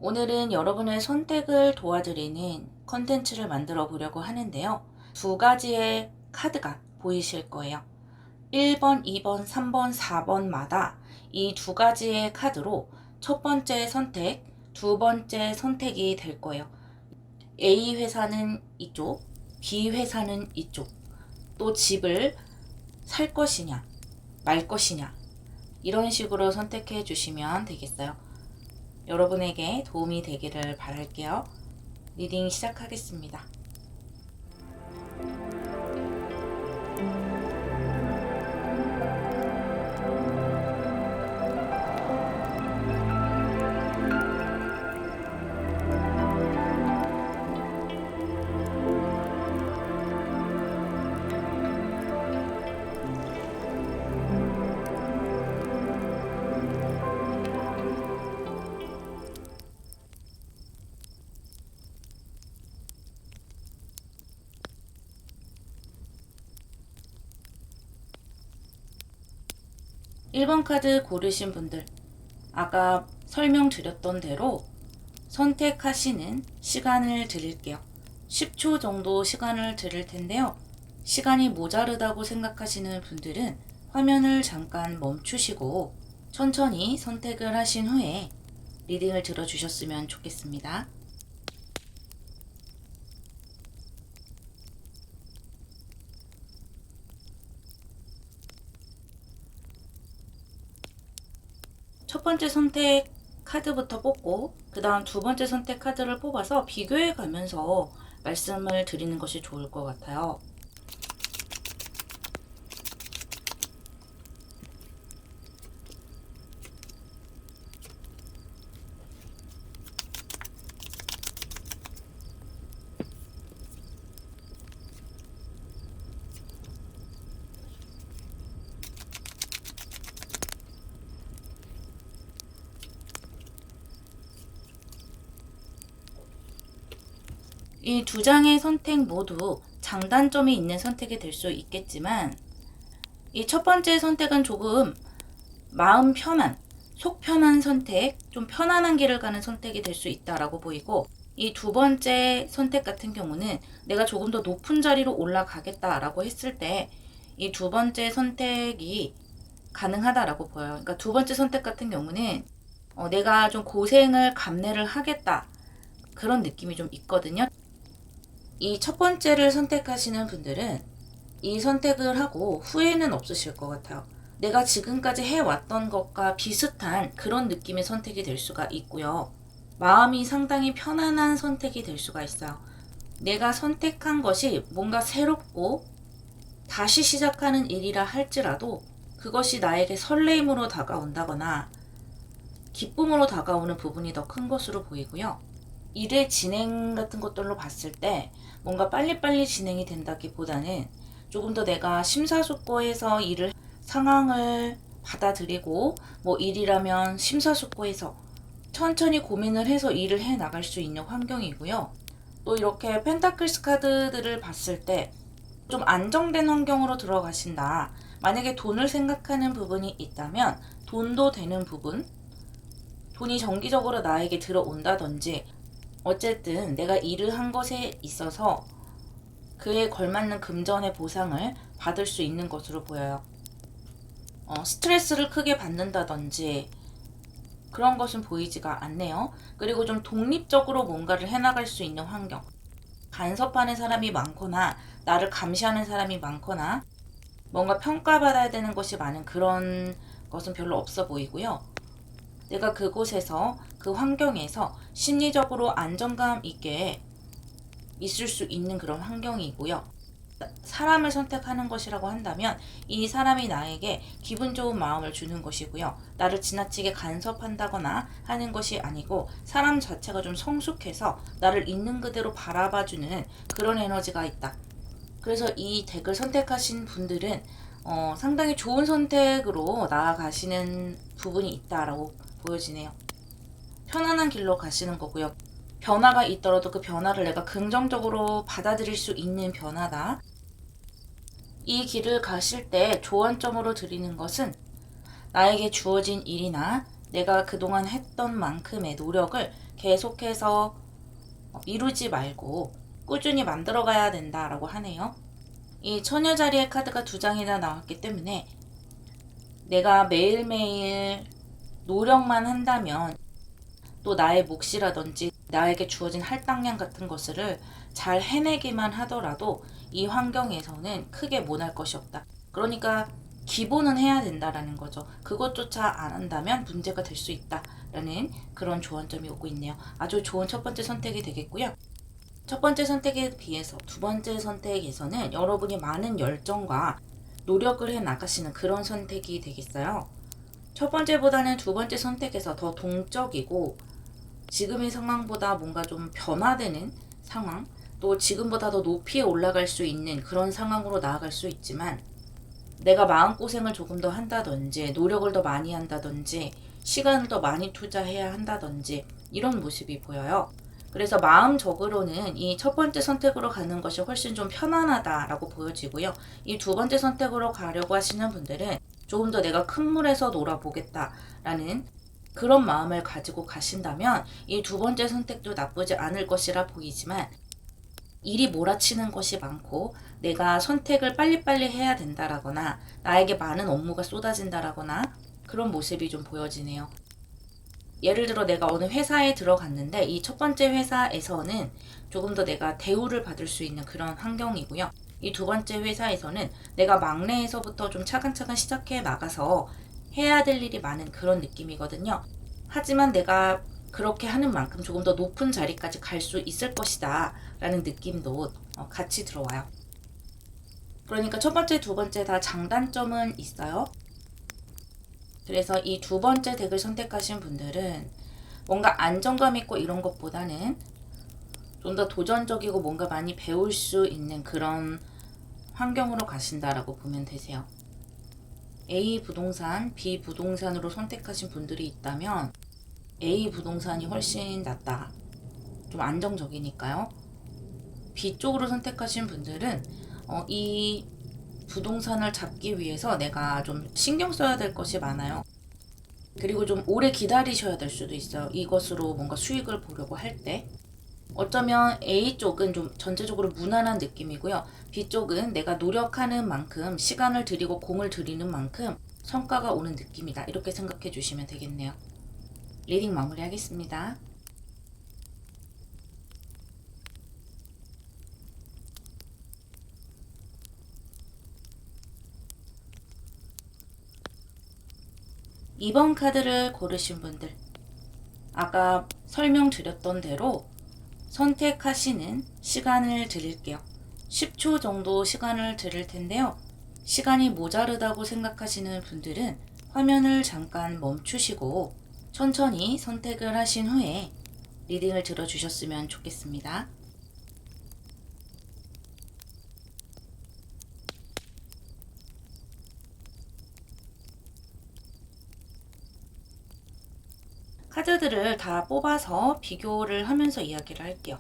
오늘은 여러분의 선택을 도와드리는 컨텐츠를 만들어 보려고 하는데요. 두 가지의 카드가 보이실 거예요. 1번, 2번, 3번, 4번마다 이 두 가지의 카드로 첫 번째 선택, 두 번째 선택이 될 거예요. A 회사는 이쪽, B 회사는 이쪽. 또 집을 살 것이냐, 말 것이냐. 이런 식으로 선택해 주시면 되겠어요. 여러분에게 도움이 되기를 바랄게요. 리딩 시작하겠습니다. 1번 카드 고르신 분들, 아까 설명드렸던 대로 선택하시는 시간을 드릴게요. 10초 정도 시간을 드릴 텐데요. 시간이 모자르다고 생각하시는 분들은 화면을 잠깐 멈추시고 천천히 선택을 하신 후에 리딩을 들어주셨으면 좋겠습니다. 첫 번째 선택 카드부터 뽑고 그 다음 두 번째 선택 카드를 뽑아서 비교해 가면서 말씀을 드리는 것이 좋을 것 같아요. 이 두 장의 선택 모두 장단점이 있는 선택이 될 수 있겠지만 이 첫 번째 선택은 조금 마음 편한, 속 편한 선택, 좀 편안한 길을 가는 선택이 될 수 있다라고 보이고 이 두 번째 선택 같은 경우는 내가 조금 더 높은 자리로 올라가겠다라고 했을 때 이 두 번째 선택이 가능하다라고 보여요. 그러니까 두 번째 선택 같은 경우는 내가 좀 고생을 감내를 하겠다 그런 느낌이 좀 있거든요. 이 첫 번째를 선택하시는 분들은 이 선택을 하고 후회는 없으실 것 같아요. 내가 지금까지 해왔던 것과 비슷한 그런 느낌의 선택이 될 수가 있고요. 마음이 상당히 편안한 선택이 될 수가 있어요. 내가 선택한 것이 뭔가 새롭고 다시 시작하는 일이라 할지라도 그것이 나에게 설레임으로 다가온다거나 기쁨으로 다가오는 부분이 더 큰 것으로 보이고요. 일의 진행 같은 것들로 봤을 때 뭔가 빨리빨리 진행이 된다기보다는 조금 더 내가 심사숙고해서 상황을 받아들이고 뭐 일이라면 심사숙고해서 천천히 고민을 해서 일을 해 나갈 수 있는 환경이고요. 또 이렇게 펜타클스 카드들을 봤을 때 좀 안정된 환경으로 들어가신다. 만약에 돈을 생각하는 부분이 있다면 돈도 되는 부분, 돈이 정기적으로 나에게 들어온다든지 어쨌든 내가 일을 한 것에 있어서 그에 걸맞는 금전의 보상을 받을 수 있는 것으로 보여요. 스트레스를 크게 받는다든지 그런 것은 보이지가 않네요. 그리고 좀 독립적으로 뭔가를 해나갈 수 있는 환경. 간섭하는 사람이 많거나 나를 감시하는 사람이 많거나 뭔가 평가받아야 되는 것이 많은 그런 것은 별로 없어 보이고요. 내가 그곳에서 그 환경에서 심리적으로 안정감 있게 있을 수 있는 그런 환경이고요. 사람을 선택하는 것이라고 한다면 이 사람이 나에게 기분 좋은 마음을 주는 것이고요. 나를 지나치게 간섭한다거나 하는 것이 아니고 사람 자체가 좀 성숙해서 나를 있는 그대로 바라봐주는 그런 에너지가 있다. 그래서 이 덱을 선택하신 분들은 상당히 좋은 선택으로 나아가시는 부분이 있다라고 보여지네요. 편안한 길로 가시는 거고요. 변화가 있더라도 그 변화를 내가 긍정적으로 받아들일 수 있는 변화다. 이 길을 가실 때 조언점으로 드리는 것은 나에게 주어진 일이나 내가 그동안 했던 만큼의 노력을 계속해서 미루지 말고 꾸준히 만들어 가야 된다라고 하네요. 이 처녀 자리의 카드가 2장이나 나왔기 때문에 내가 매일매일 노력만 한다면 또 나의 몫이라든지 나에게 주어진 할당량 같은 것을 잘 해내기만 하더라도 이 환경에서는 크게 못할 것이 없다. 그러니까 기본은 해야 된다라는 거죠. 그것조차 안 한다면 문제가 될 수 있다라는 그런 조언점이 오고 있네요. 아주 좋은 첫 번째 선택이 되겠고요. 첫 번째 선택에 비해서 두 번째 선택에서는 여러분이 많은 열정과 노력을 해 나가시는 그런 선택이 되겠어요. 첫 번째보다는 두 번째 선택에서 더 동적이고 지금의 상황보다 뭔가 좀 변화되는 상황, 또 지금보다 더 높이 올라갈 수 있는 그런 상황으로 나아갈 수 있지만 내가 마음고생을 조금 더 한다든지 노력을 더 많이 한다든지 시간을 더 많이 투자해야 한다든지 이런 모습이 보여요. 그래서 마음적으로는 이 첫 번째 선택으로 가는 것이 훨씬 좀 편안하다라고 보여지고요. 이 두 번째 선택으로 가려고 하시는 분들은 조금 더 내가 큰 물에서 놀아보겠다라는 그런 마음을 가지고 가신다면 이 두 번째 선택도 나쁘지 않을 것이라 보이지만 일이 몰아치는 것이 많고 내가 선택을 빨리빨리 해야 된다라거나 나에게 많은 업무가 쏟아진다라거나 그런 모습이 좀 보여지네요. 예를 들어 내가 어느 회사에 들어갔는데 이 첫 번째 회사에서는 조금 더 내가 대우를 받을 수 있는 그런 환경이고요. 이 두 번째 회사에서는 내가 막내에서부터 좀 차근차근 시작해 나가서 해야 될 일이 많은 그런 느낌이거든요. 하지만 내가 그렇게 하는 만큼 조금 더 높은 자리까지 갈 수 있을 것이다 라는 느낌도 같이 들어와요. 그러니까 첫 번째, 두 번째 다 장단점은 있어요. 그래서 이 두 번째 덱을 선택하신 분들은 뭔가 안정감 있고 이런 것보다는 좀 더 도전적이고 뭔가 많이 배울 수 있는 그런 환경으로 가신다라고 보면 되세요. A 부동산, B 부동산으로 선택하신 분들이 있다면 A 부동산이 훨씬 낫다. 좀 안정적이니까요. B 쪽으로 선택하신 분들은 이 부동산을 잡기 위해서 내가 좀 신경 써야 될 것이 많아요. 그리고 좀 오래 기다리셔야 될 수도 있어요. 이것으로 뭔가 수익을 보려고 할 때. 어쩌면 A 쪽은 좀 전체적으로 무난한 느낌이고요. B 쪽은 내가 노력하는 만큼 시간을 들이고 공을 들이는 만큼 성과가 오는 느낌이다. 이렇게 생각해 주시면 되겠네요. 리딩 마무리하겠습니다. 이번 카드를 고르신 분들, 아까 설명드렸던 대로 선택하시는 시간을 드릴게요. 10초 정도 시간을 드릴 텐데요. 시간이 모자르다고 생각하시는 분들은 화면을 잠깐 멈추시고 천천히 선택을 하신 후에 리딩을 들어주셨으면 좋겠습니다. 카드들을 다 뽑아서 비교를 하면서 이야기를 할게요.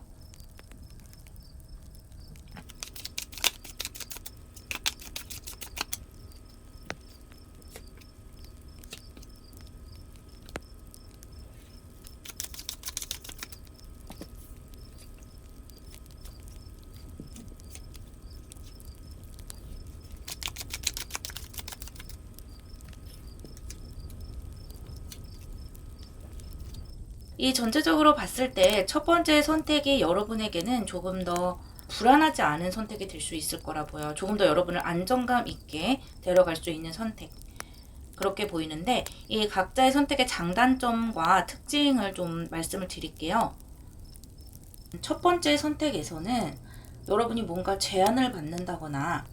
이 전체적으로 봤을 때 첫 번째 선택이 여러분에게는 조금 더 불안하지 않은 선택이 될 수 있을 거라 보여요. 조금 더 여러분을 안정감 있게 데려갈 수 있는 선택. 그렇게 보이는데 이 각자의 선택의 장단점과 특징을 좀 말씀을 드릴게요. 첫 번째 선택에서는 여러분이 뭔가 제안을 받는다거나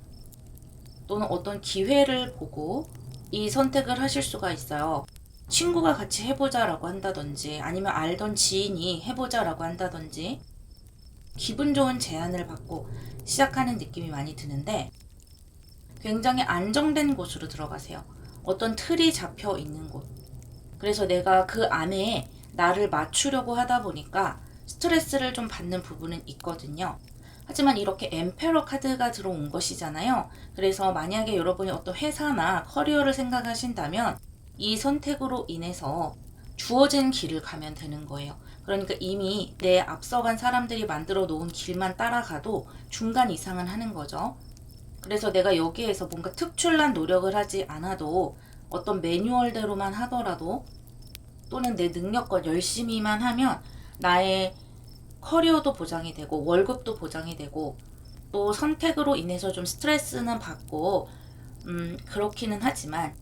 또는 어떤 기회를 보고 이 선택을 하실 수가 있어요. 친구가 같이 해보자라고 한다든지 아니면 알던 지인이 해보자라고 한다든지 기분 좋은 제안을 받고 시작하는 느낌이 많이 드는데 굉장히 안정된 곳으로 들어가세요. 어떤 틀이 잡혀 있는 곳. 그래서 내가 그 안에 나를 맞추려고 하다 보니까 스트레스를 좀 받는 부분은 있거든요. 하지만 이렇게 엠페러 카드가 들어온 것이잖아요. 그래서 만약에 여러분이 어떤 회사나 커리어를 생각하신다면 이 선택으로 인해서 주어진 길을 가면 되는 거예요. 그러니까 이미 내 앞서간 사람들이 만들어 놓은 길만 따라가도 중간 이상은 하는 거죠. 그래서 내가 여기에서 뭔가 특출난 노력을 하지 않아도 어떤 매뉴얼대로만 하더라도 또는 내 능력과 열심히만 하면 나의 커리어도 보장이 되고 월급도 보장이 되고 또 선택으로 인해서 좀 스트레스는 받고 그렇기는 하지만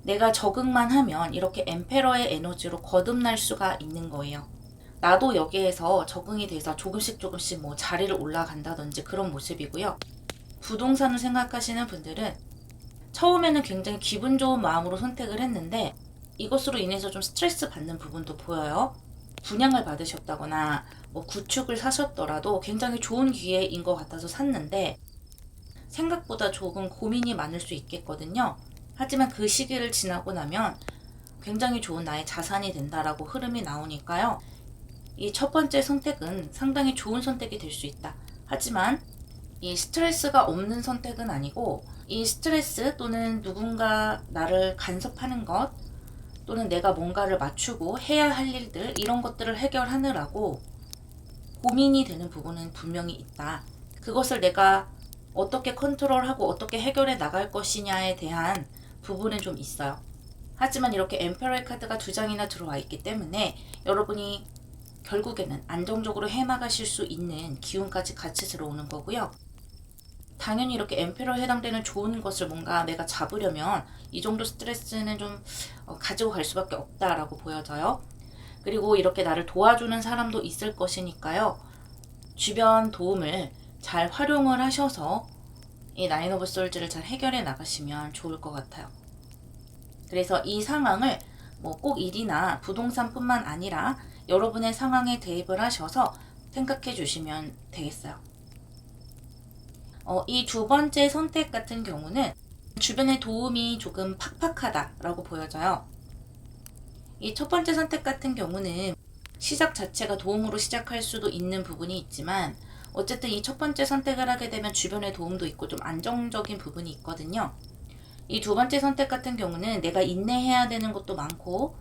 내가 적응만 하면 이렇게 엠페러의 에너지로 거듭날 수가 있는 거예요. 나도 여기에서 적응이 돼서 조금씩 뭐 자리를 올라간다든지 그런 모습이고요. 부동산을 생각하시는 분들은 처음에는 굉장히 기분 좋은 마음으로 선택을 했는데 이것으로 인해서 좀 스트레스 받는 부분도 보여요. 분양을 받으셨다거나 뭐 구축을 사셨더라도 굉장히 좋은 기회인 것 같아서 샀는데 생각보다 조금 고민이 많을 수 있겠거든요. 하지만 그 시기를 지나고 나면 굉장히 좋은 나의 자산이 된다라고 흐름이 나오니까요. 이 첫 번째 선택은 상당히 좋은 선택이 될 수 있다. 하지만 이 스트레스가 없는 선택은 아니고 이 스트레스 또는 누군가 나를 간섭하는 것 또는 내가 뭔가를 맞추고 해야 할 일들 이런 것들을 해결하느라고 고민이 되는 부분은 분명히 있다. 그것을 내가 어떻게 컨트롤하고 어떻게 해결해 나갈 것이냐에 대한 부분은 좀 있어요. 하지만 이렇게 엠페러의 카드가 2장이나 들어와 있기 때문에 여러분이 결국에는 안정적으로 해나가실 수 있는 기운까지 같이 들어오는 거고요. 당연히 이렇게 엠페러에 해당되는 좋은 것을 뭔가 내가 잡으려면 이 정도 스트레스는 좀 가지고 갈 수밖에 없다라고 보여져요. 그리고 이렇게 나를 도와주는 사람도 있을 것이니까요. 주변 도움을 잘 활용을 하셔서 이 나인 오브 솔즈를 잘 해결해 나가시면 좋을 것 같아요. 그래서 이 상황을 뭐 꼭 일이나 부동산뿐만 아니라 여러분의 상황에 대입을 하셔서 생각해 주시면 되겠어요. 이 2번째 선택 같은 경우는 주변의 도움이 조금 팍팍하다라고 보여져요. 이 첫 번째 선택 같은 경우는 시작 자체가 도움으로 시작할 수도 있는 부분이 있지만 어쨌든 이 첫 번째 선택을 하게 되면 주변의 도움도 있고 좀 안정적인 부분이 있거든요. 이 2번째 선택 같은 경우는 내가 인내해야 되는 것도 많고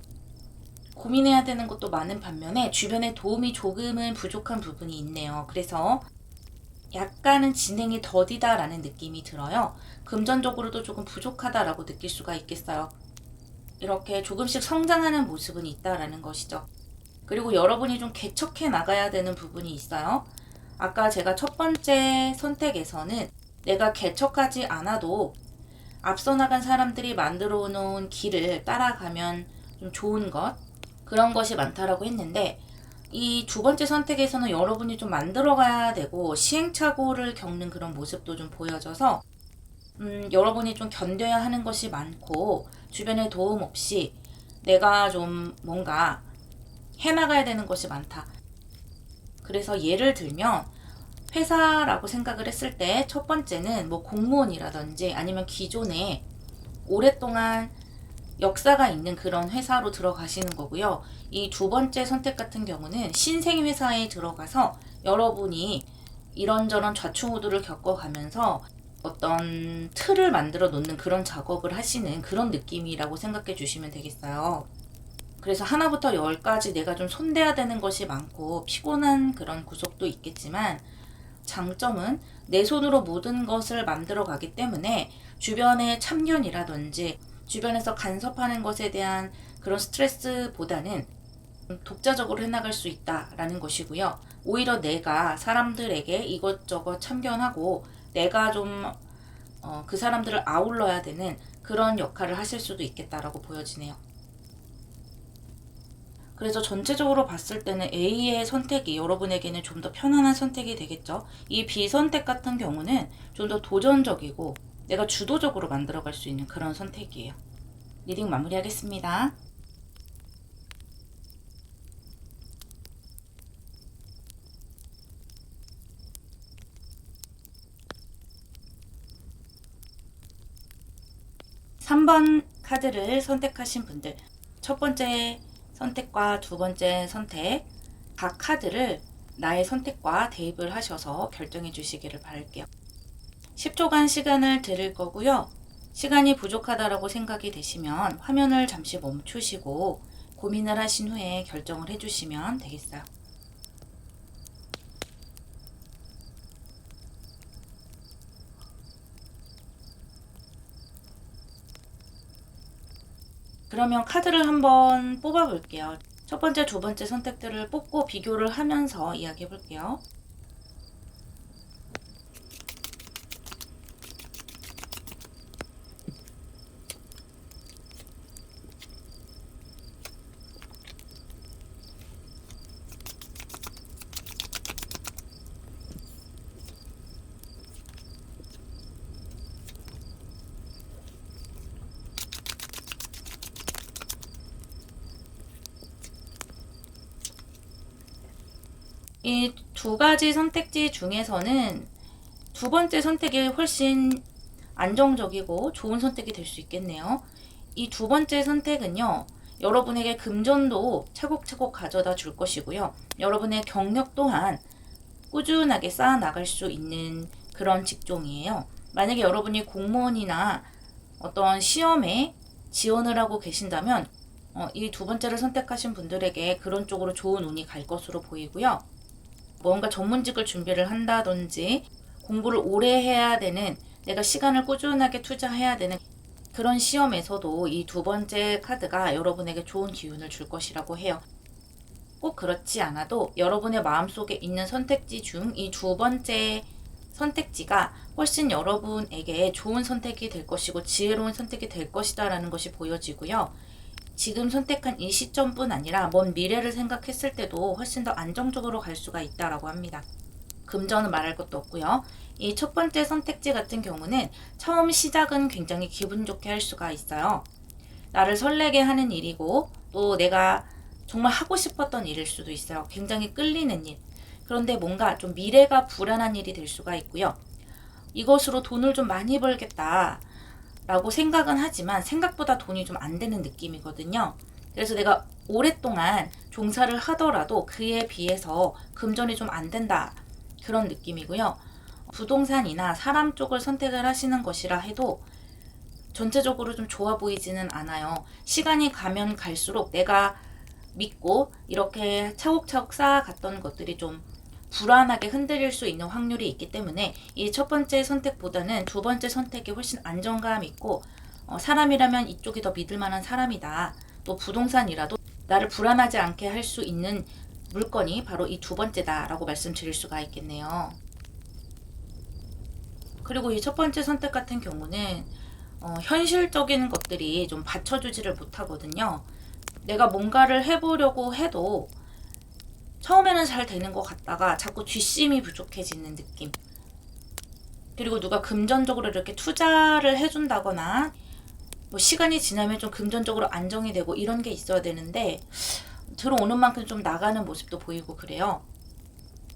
고민해야 되는 것도 많은 반면에 주변의 도움이 조금은 부족한 부분이 있네요. 그래서 약간은 진행이 더디다라는 느낌이 들어요. 금전적으로도 조금 부족하다라고 느낄 수가 있겠어요. 이렇게 조금씩 성장하는 모습은 있다라는 것이죠. 그리고 여러분이 좀 개척해 나가야 되는 부분이 있어요. 아까 제가 첫 번째 선택에서는 내가 개척하지 않아도 앞서 나간 사람들이 만들어 놓은 길을 따라가면 좀 좋은 것, 그런 것이 많다라고 했는데 이 2번째 선택에서는 여러분이 좀 만들어 가야 되고 시행착오를 겪는 그런 모습도 좀 보여져서 여러분이 좀 견뎌야 하는 것이 많고 주변의 도움 없이 내가 좀 뭔가 해나가야 되는 것이 많다. 그래서 예를 들면 회사라고 생각을 했을 때 첫 번째는 뭐 공무원이라든지 아니면 기존에 오랫동안 역사가 있는 그런 회사로 들어가시는 거고요. 이 2번째 선택 같은 경우는 신생 회사에 들어가서 여러분이 이런저런 좌충우돌을 겪어가면서 어떤 틀을 만들어 놓는 그런 작업을 하시는 그런 느낌이라고 생각해 주시면 되겠어요. 그래서 하나부터 10까지 내가 좀 손대야 되는 것이 많고 피곤한 그런 구석도 있겠지만 장점은 내 손으로 모든 것을 만들어 가기 때문에 주변의 참견이라든지 주변에서 간섭하는 것에 대한 그런 스트레스보다는 독자적으로 해나갈 수 있다라는 것이고요. 오히려 내가 사람들에게 이것저것 참견하고 내가 좀 그 사람들을 아울러야 되는 그런 역할을 하실 수도 있겠다라고 보여지네요. 그래서 전체적으로 봤을 때는 A의 선택이 여러분에게는 좀 더 편안한 선택이 되겠죠. 이 B 선택 같은 경우는 좀 더 도전적이고 내가 주도적으로 만들어갈 수 있는 그런 선택이에요. 리딩 마무리하겠습니다. (3번) 카드를 선택하신 분들, 첫 번째 선택과 2번째 선택 각 카드를 나의 선택과 대입을 하셔서 결정해 주시기를 바랄게요. 10초간 시간을 드릴 거고요. 시간이 부족하다라고 생각이 되시면 화면을 잠시 멈추시고 고민을 하신 후에 결정을 해주시면 되겠어요. 그러면 카드를 한번 뽑아 볼게요. 첫 번째, 두 번째 선택들을 뽑고 비교를 하면서 이야기해 볼게요. 이 두 가지 선택지 중에서는 두 번째 선택이 훨씬 안정적이고 좋은 선택이 될 수 있겠네요. 이 두 번째 선택은요, 여러분에게 금전도 차곡차곡 가져다 줄 것이고요. 여러분의 경력 또한 꾸준하게 쌓아 나갈 수 있는 그런 직종이에요. 만약에 여러분이 공무원이나 어떤 시험에 지원을 하고 계신다면 이 두 번째를 선택하신 분들에게 그런 쪽으로 좋은 운이 갈 것으로 보이고요. 뭔가 전문직을 준비를 한다든지 공부를 오래 해야 되는, 내가 시간을 꾸준하게 투자해야 되는 그런 시험에서도 이 두 번째 카드가 여러분에게 좋은 기운을 줄 것이라고 해요. 꼭 그렇지 않아도 여러분의 마음속에 있는 선택지 중 이 두 번째 선택지가 훨씬 여러분에게 좋은 선택이 될 것이고 지혜로운 선택이 될 것이다 라는 것이 보여지고요. 지금 선택한 이 시점뿐 아니라 먼 미래를 생각했을 때도 훨씬 더 안정적으로 갈 수가 있다라고 합니다. 금전은 말할 것도 없고요. 이 첫 번째 선택지 같은 경우는 처음 시작은 굉장히 기분 좋게 할 수가 있어요. 나를 설레게 하는 일이고 또 내가 정말 하고 싶었던 일일 수도 있어요. 굉장히 끌리는 일. 그런데 뭔가 좀 미래가 불안한 일이 될 수가 있고요. 이것으로 돈을 좀 많이 벌겠다 라고 생각은 하지만 생각보다 돈이 좀 안 되는 느낌이거든요. 그래서 내가 오랫동안 종사를 하더라도 그에 비해서 금전이 좀 안 된다 그런 느낌이고요. 부동산이나 사람 쪽을 선택을 하시는 것이라 해도 전체적으로 좀 좋아 보이지는 않아요. 시간이 가면 갈수록 내가 믿고 이렇게 차곡차곡 쌓아갔던 것들이 좀 불안하게 흔들릴 수 있는 확률이 있기 때문에 이 첫 번째 선택보다는 두 번째 선택이 훨씬 안정감 있고 사람이라면 이쪽이 더 믿을 만한 사람이다. 또 부동산이라도 나를 불안하지 않게 할 수 있는 물건이 바로 이 두 번째다라고 말씀드릴 수가 있겠네요. 그리고 이 첫 번째 선택 같은 경우는 현실적인 것들이 좀 받쳐주지를 못하거든요. 내가 뭔가를 해보려고 해도 처음에는 잘 되는 것 같다가 자꾸 뒷심이 부족해지는 느낌. 그리고 누가 금전적으로 이렇게 투자를 해준다거나 뭐 시간이 지나면 좀 금전적으로 안정이 되고 이런 게 있어야 되는데 들어오는 만큼 좀 나가는 모습도 보이고 그래요.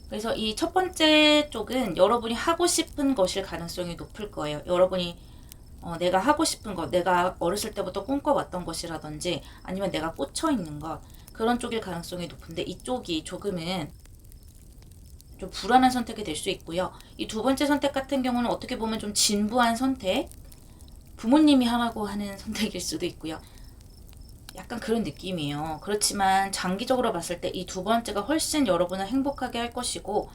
그래서 이 첫 번째 쪽은 여러분이 하고 싶은 것일 가능성이 높을 거예요. 여러분이 내가 하고 싶은 것, 내가 어렸을 때부터 꿈꿔왔던 것이라든지 아니면 내가 꽂혀 있는 것, 그런 쪽일 가능성이 높은데 이쪽이 조금은 좀 불안한 선택이 될 수 있고요. 이 두 번째 선택 같은 경우는 어떻게 보면 좀 진부한 선택, 부모님이 하라고 하는 선택일 수도 있고요. 약간 그런 느낌이에요. 그렇지만 장기적으로 봤을 때 이 두 번째가 훨씬 여러분을 행복하게 할 것이고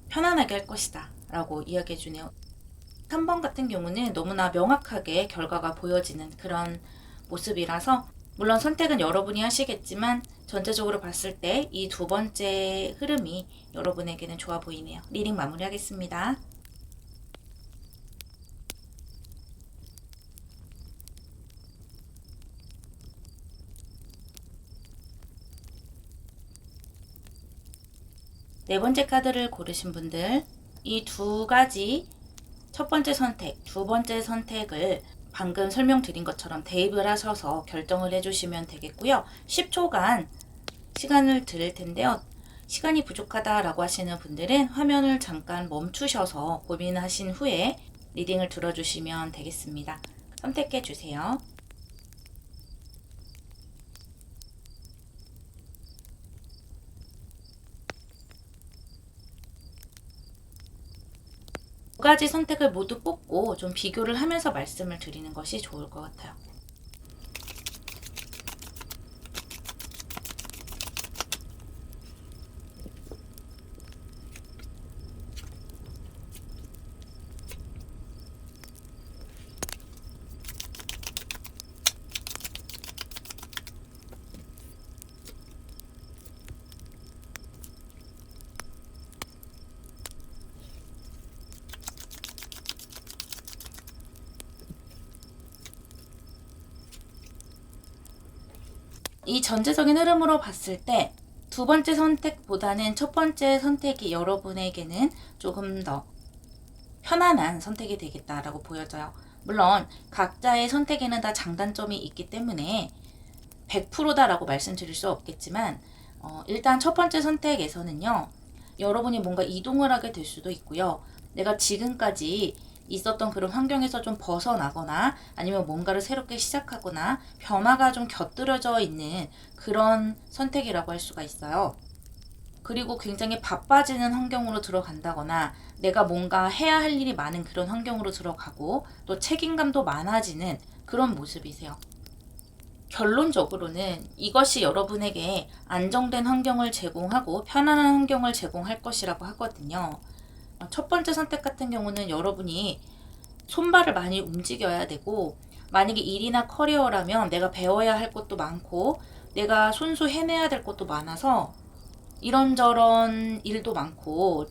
편안하게 할 것이다 라고 이야기해 주네요. 3번 같은 경우는 너무나 명확하게 결과가 보여지는 그런 모습이라서 물론 선택은 여러분이 하시겠지만 전체적으로 봤을 때 이 두 번째 흐름이 여러분에게는 좋아 보이네요. 리딩 마무리하겠습니다. 네 번째 카드를 고르신 분들, 이 두 가지 첫 번째 선택, 두 번째 선택을 방금 설명드린 것처럼 대입을 하셔서 결정을 해주시면 되겠고요. 10초간 시간을 드릴 텐데요. 시간이 부족하다라고 하시는 분들은 화면을 잠깐 멈추셔서 고민하신 후에 리딩을 들어주시면 되겠습니다. 선택해 주세요. 두 가지 선택을 모두 뽑고 좀 비교를 하면서 말씀을 드리는 것이 좋을 것 같아요. 이 전체적인 흐름으로 봤을 때 두 번째 선택보다는 첫 번째 선택이 여러분에게는 조금 더 편안한 선택이 되겠다라고 보여져요. 물론 각자의 선택에는 다 장단점이 있기 때문에 100%다라고 말씀드릴 수 없겠지만 일단 첫 번째 선택에서는요. 여러분이 뭔가 이동을 하게 될 수도 있고요. 내가 지금까지 있었던 그런 환경에서 좀 벗어나거나 아니면 뭔가를 새롭게 시작하거나 변화가 좀 곁들여져 있는 그런 선택이라고 할 수가 있어요. 그리고 굉장히 바빠지는 환경으로 들어간다거나 내가 뭔가 해야 할 일이 많은 그런 환경으로 들어가고 또 책임감도 많아지는 그런 모습이세요. 결론적으로는 이것이 여러분에게 안정된 환경을 제공하고 편안한 환경을 제공할 것이라고 하거든요. 첫 번째 선택 같은 경우는 여러분이 손발을 많이 움직여야 되고 만약에 일이나 커리어라면 내가 배워야 할 것도 많고 내가 손수 해내야 될 것도 많아서 이런저런 일도 많고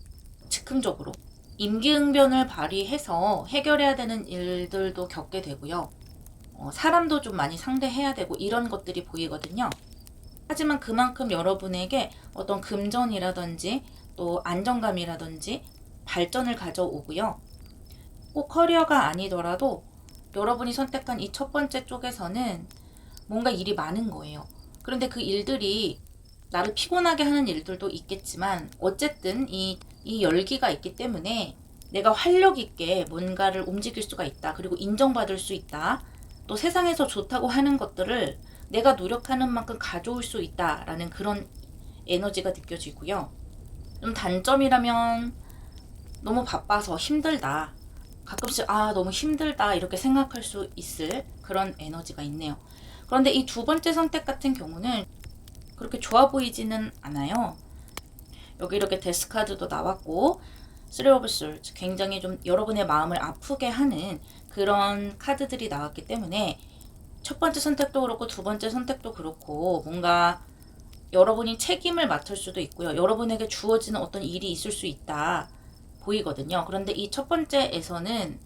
즉흥적으로 임기응변을 발휘해서 해결해야 되는 일들도 겪게 되고요. 사람도 좀 많이 상대해야 되고 이런 것들이 보이거든요. 하지만 그만큼 여러분에게 어떤 금전이라든지 또 안정감이라든지 발전을 가져오고요. 꼭 커리어가 아니더라도 여러분이 선택한 이 첫 번째 쪽에서는 뭔가 일이 많은 거예요. 그런데 그 일들이 나를 피곤하게 하는 일들도 있겠지만 어쨌든 이 열기가 있기 때문에 내가 활력 있게 뭔가를 움직일 수가 있다. 그리고 인정받을 수 있다. 또 세상에서 좋다고 하는 것들을 내가 노력하는 만큼 가져올 수 있다라는 그런 에너지가 느껴지고요. 좀 단점이라면 너무 바빠서 힘들다. 가끔씩 너무 힘들다 이렇게 생각할 수 있을 그런 에너지가 있네요. 그런데 이 두 번째 선택 같은 경우는 그렇게 좋아 보이지는 않아요. 여기 이렇게 데스카드도 나왔고 3 of Swords 굉장히 좀 여러분의 마음을 아프게 하는 그런 카드들이 나왔기 때문에 첫 번째 선택도 그렇고 두 번째 선택도 그렇고 뭔가 여러분이 책임을 맡을 수도 있고요. 여러분에게 주어지는 어떤 일이 있을 수 있다 보이거든요. 그런데 이 첫 번째에서는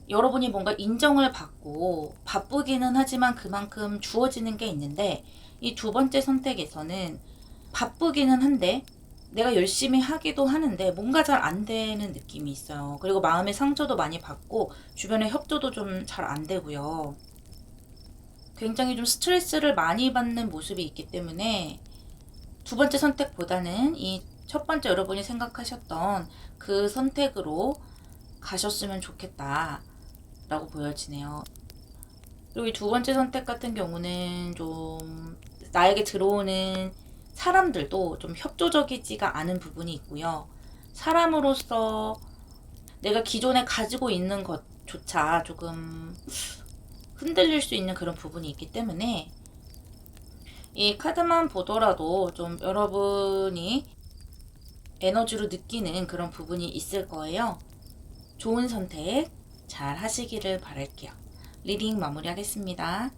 여러분이 뭔가 인정을 받고 바쁘기는 하지만 그만큼 주어지는 게 있는데 이 두 번째 선택에서는 바쁘기는 한데 내가 열심히 하기도 하는데 뭔가 잘 안 되는 느낌이 있어요. 그리고 마음의 상처도 많이 받고 주변의 협조도 좀 잘 안 되고요. 굉장히 좀 스트레스를 많이 받는 모습이 있기 때문에 두 번째 선택보다는 이 첫 번째 여러분이 생각하셨던 그 선택으로 가셨으면 좋겠다 라고 보여지네요. 그리고 이 두 번째 선택 같은 경우는 좀 나에게 들어오는 사람들도 좀 협조적이지가 않은 부분이 있고요. 사람으로서 내가 기존에 가지고 있는 것조차 조금 흔들릴 수 있는 그런 부분이 있기 때문에 이 카드만 보더라도 좀 여러분이 에너지로 느끼는 그런 부분이 있을 거예요. 좋은 선택 잘 하시기를 바랄게요. 리딩 마무리하겠습니다.